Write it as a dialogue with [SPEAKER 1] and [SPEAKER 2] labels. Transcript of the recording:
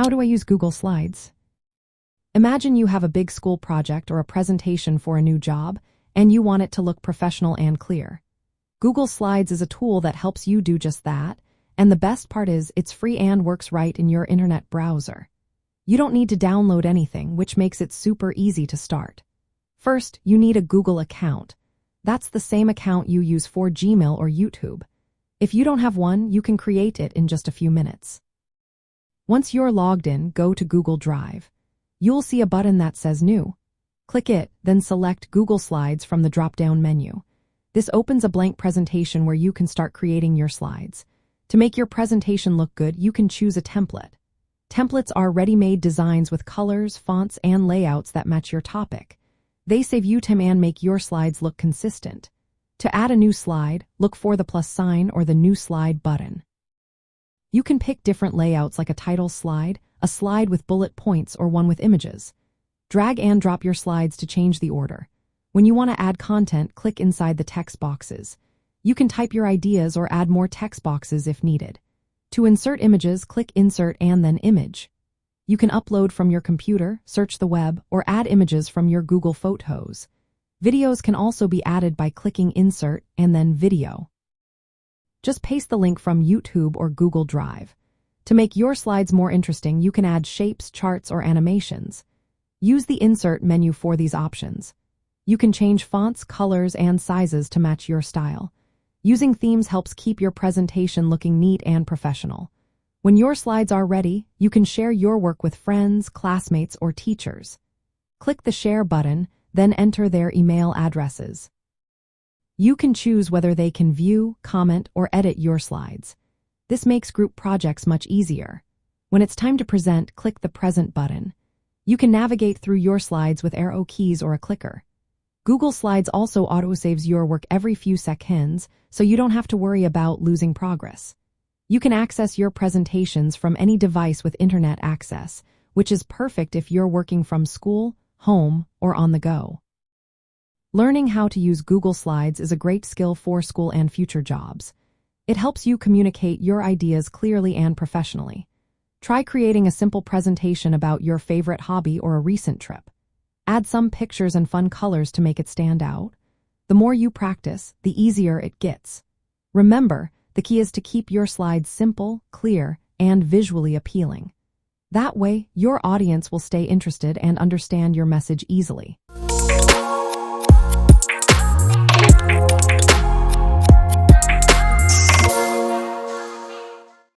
[SPEAKER 1] How do I use Google Slides? Imagine you have a big school project or a presentation for a new job, and you want it to look professional and clear. Google Slides is a tool that helps you do just that, and the best part is it's free and works right in your internet browser. You don't need to download anything, which makes it super easy to start. First, you need a Google account. That's the same account you use for Gmail or YouTube. If you don't have one, you can create it in just a few minutes. Once you're logged in, go to Google Drive. You'll see a button that says New. Click it, then select Google Slides from the drop-down menu. This opens a blank presentation where you can start creating your slides. To make your presentation look good, you can choose a template. Templates are ready-made designs with colors, fonts, and layouts that match your topic. They save you time and make your slides look consistent. To add a new slide, look for the plus sign or the New Slide button. You can pick different layouts like a title slide, a slide with bullet points, or one with images. Drag and drop your slides to change the order. When you want to add content, click inside the text boxes. You can type your ideas or add more text boxes if needed. To insert images, click Insert and then Image. You can upload from your computer, search the web, or add images from your Google Photos. Videos can also be added by clicking Insert and then Video. Just paste the link from YouTube or Google Drive. To make your slides more interesting, you can add shapes, charts, or animations. Use the Insert menu for these options. You can change fonts, colors, and sizes to match your style. Using themes helps keep your presentation looking neat and professional. When your slides are ready, you can share your work with friends, classmates, or teachers. Click the Share button, then enter their email addresses. You can choose whether they can view, comment, or edit your slides. This makes group projects much easier. When it's time to present, click the Present button. You can navigate through your slides with arrow keys or a clicker. Google Slides also autosaves your work every few seconds, so you don't have to worry about losing progress. You can access your presentations from any device with internet access, which is perfect if you're working from school, home, or on the go. Learning how to use Google Slides is a great skill for school and future jobs. It helps you communicate your ideas clearly and professionally. Try creating a simple presentation about your favorite hobby or a recent trip. Add some pictures and fun colors to make it stand out. The more you practice, the easier it gets. Remember, the key is to keep your slides simple, clear, and visually appealing. That way, your audience will stay interested and understand your message easily.